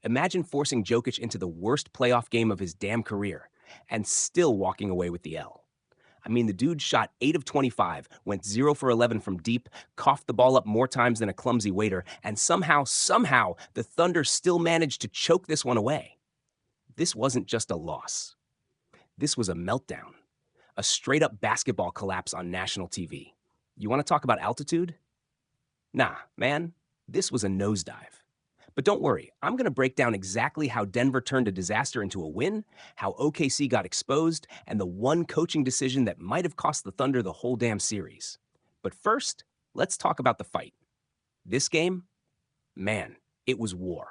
Imagine forcing Jokic into the worst playoff game of his damn career and still walking away with the L. I mean, the dude shot 8 of 25, went 0 for 11 from deep, coughed the ball up more times than a clumsy waiter, and somehow, the Thunder still managed to choke this one away. This wasn't just a loss. This was a meltdown, a straight-up basketball collapse on national TV. You want to talk about altitude? Nah, man, this was a nosedive. But don't worry, I'm going to break down exactly how Denver turned a disaster into a win, how OKC got exposed, and the one coaching decision that might have cost the Thunder the whole damn series. But first, let's talk about the fight. This game? Man, it was war.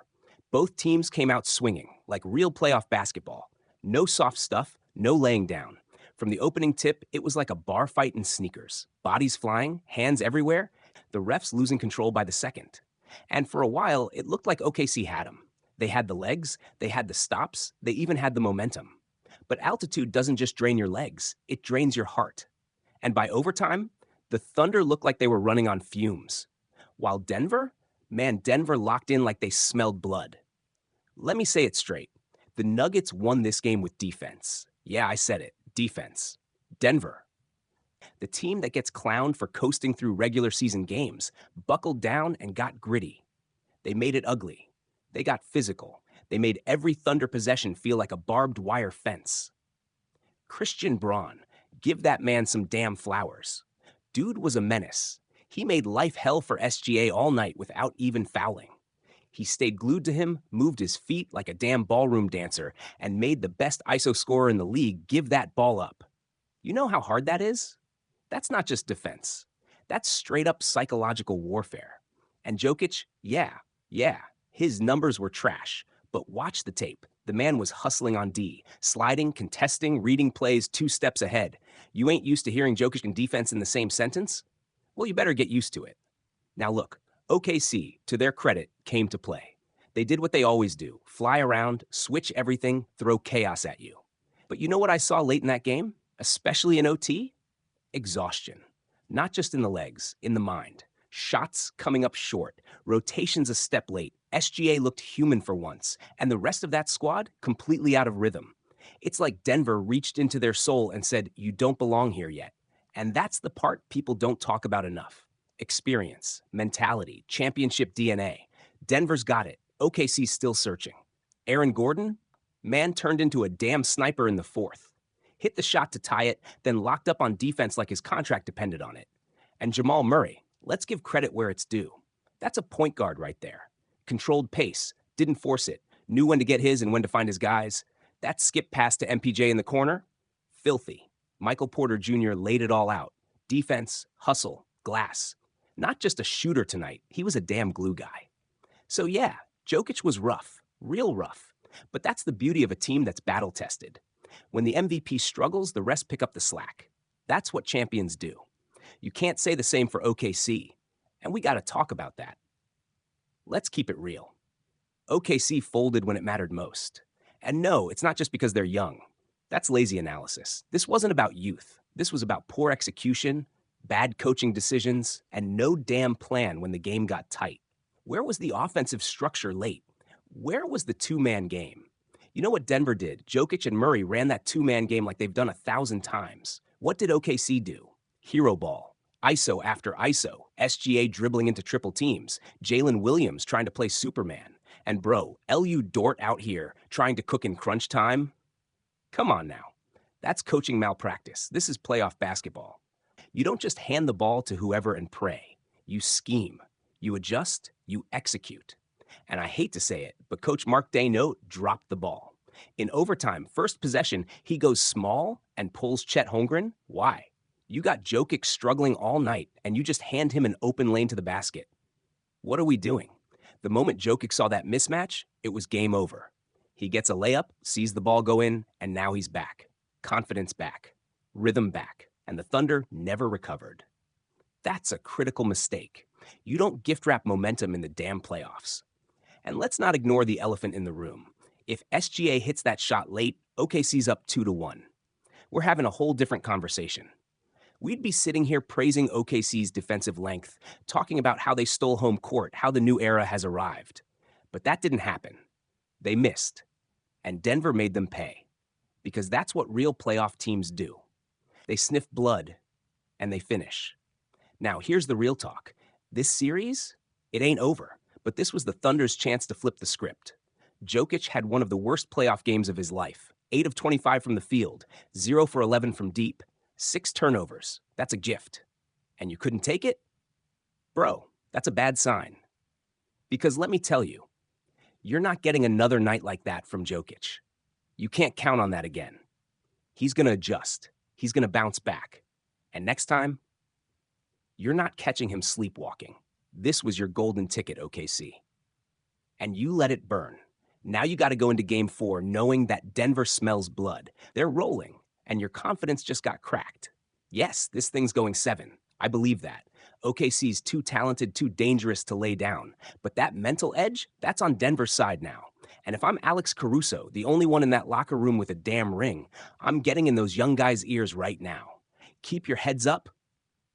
Both teams came out swinging, like real playoff basketball. No soft stuff, no laying down. From the opening tip, it was like a bar fight in sneakers. Bodies flying, hands everywhere, the refs losing control by the second. And for a while, it looked like OKC had them. They had the legs, they had the stops, they even had the momentum. But altitude doesn't just drain your legs, it drains your heart. And by overtime, the Thunder looked like they were running on fumes. While Denver locked in like they smelled blood. Let me say it straight. The Nuggets won this game with defense. Yeah, I said it, defense. Denver, the team that gets clowned for coasting through regular season games, buckled down and got gritty. They made it ugly. They got physical. They made every Thunder possession feel like a barbed wire fence. Christian Braun, give that man some damn flowers. Dude was a menace. He made life hell for SGA all night without even fouling. He stayed glued to him, moved his feet like a damn ballroom dancer, and made the best ISO scorer in the league give that ball up. You know how hard that is? That's not just defense. That's straight-up psychological warfare. And Jokic, yeah, his numbers were trash. But watch the tape. The man was hustling on D, sliding, contesting, reading plays 2 steps ahead. You ain't used to hearing Jokic and defense in the same sentence? Well, you better get used to it. Now look, OKC, to their credit, came to play. They did what they always do, fly around, switch everything, throw chaos at you. But you know what I saw late in that game, especially in OT? Exhaustion. Not just in the legs, in the mind. Shots coming up short, rotations a step late. SGA looked human for once, and the rest of that squad completely out of rhythm. It's like Denver reached into their soul and said, you don't belong here yet. And that's the part people don't talk about enough. Experience, mentality, championship DNA. Denver's got it. OKC's still searching. Aaron Gordon? Man turned into a damn sniper in the fourth. Hit the shot to tie it, then locked up on defense like his contract depended on it. And Jamal Murray, let's give credit where it's due. That's a point guard right there. Controlled pace, didn't force it, knew when to get his and when to find his guys. That skip pass to MPJ in the corner? Filthy. Michael Porter Jr. laid it all out. Defense, hustle, glass. Not just a shooter tonight, he was a damn glue guy. So yeah, Jokic was rough, real rough. But that's the beauty of a team that's battle-tested. When the MVP struggles, the rest pick up the slack. That's what champions do. You can't say the same for OKC, and we got to talk about that. Let's keep it real. OKC folded when it mattered most. And no, it's not just because they're young. That's lazy analysis. This wasn't about youth. This was about poor execution, bad coaching decisions, and no damn plan when the game got tight. Where was the offensive structure late? Where was the two-man game? You know what Denver did? Jokic and Murray ran that two-man game like they've done 1,000 times. What did OKC do? Hero ball. ISO after ISO. SGA dribbling into triple teams. Jalen Williams trying to play Superman. And bro, LU Dort out here trying to cook in crunch time? Come on now. That's coaching malpractice. This is playoff basketball. You don't just hand the ball to whoever and pray. You scheme. You adjust. You execute. And I hate to say it, but Coach Mark Daigneault dropped the ball. In overtime, first possession, he goes small and pulls Chet Holmgren. Why? You got Jokic struggling all night, and you just hand him an open lane to the basket. What are we doing? The moment Jokic saw that mismatch, it was game over. He gets a layup, sees the ball go in, and now he's back. Confidence back. Rhythm back. And the Thunder never recovered. That's a critical mistake. You don't gift-wrap momentum in the damn playoffs. And let's not ignore the elephant in the room. If SGA hits that shot late, OKC's up 2-1. We're having a whole different conversation. We'd be sitting here praising OKC's defensive length, talking about how they stole home court, how the new era has arrived. But that didn't happen. They missed, and Denver made them pay, because that's what real playoff teams do. They sniff blood, and they finish. Now, here's the real talk. This series, it ain't over, but this was the Thunder's chance to flip the script. Jokic had one of the worst playoff games of his life. 8 of 25 from the field, 0 for 11 from deep, 6 turnovers. That's a gift. And you couldn't take it? Bro, that's a bad sign. Because let me tell you, you're not getting another night like that from Jokic. You can't count on that again. He's going to adjust. He's going to bounce back. And next time, you're not catching him sleepwalking. This was your golden ticket, OKC. And you let it burn. Now you got to go into Game 4 knowing that Denver smells blood. They're rolling, and your confidence just got cracked. Yes, this thing's going 7. I believe that. OKC's too talented, too dangerous to lay down. But that mental edge, that's on Denver's side now. And if I'm Alex Caruso, the only one in that locker room with a damn ring, I'm getting in those young guys' ears right now. Keep your heads up.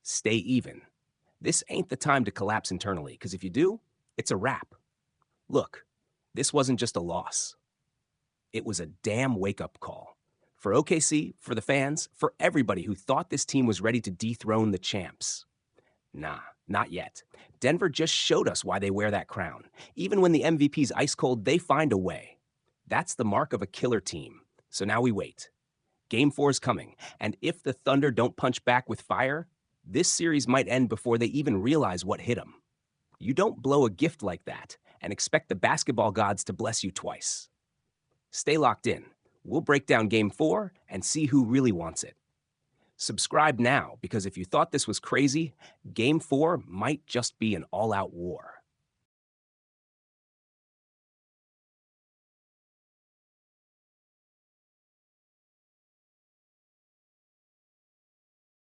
Stay even. This ain't the time to collapse internally, because if you do, it's a wrap. Look, this wasn't just a loss. It was a damn wake-up call. For OKC, for the fans, for everybody who thought this team was ready to dethrone the champs. Nah, not yet. Denver just showed us why they wear that crown. Even when the MVP's ice cold, they find a way. That's the mark of a killer team. So now we wait. Game 4 is coming, and if the Thunder don't punch back with fire, this series might end before they even realize what hit them. You don't blow a gift like that and expect the basketball gods to bless you twice. Stay locked in. We'll break down Game 4 and see who really wants it. Subscribe now, because if you thought this was crazy, Game 4 might just be an all-out war.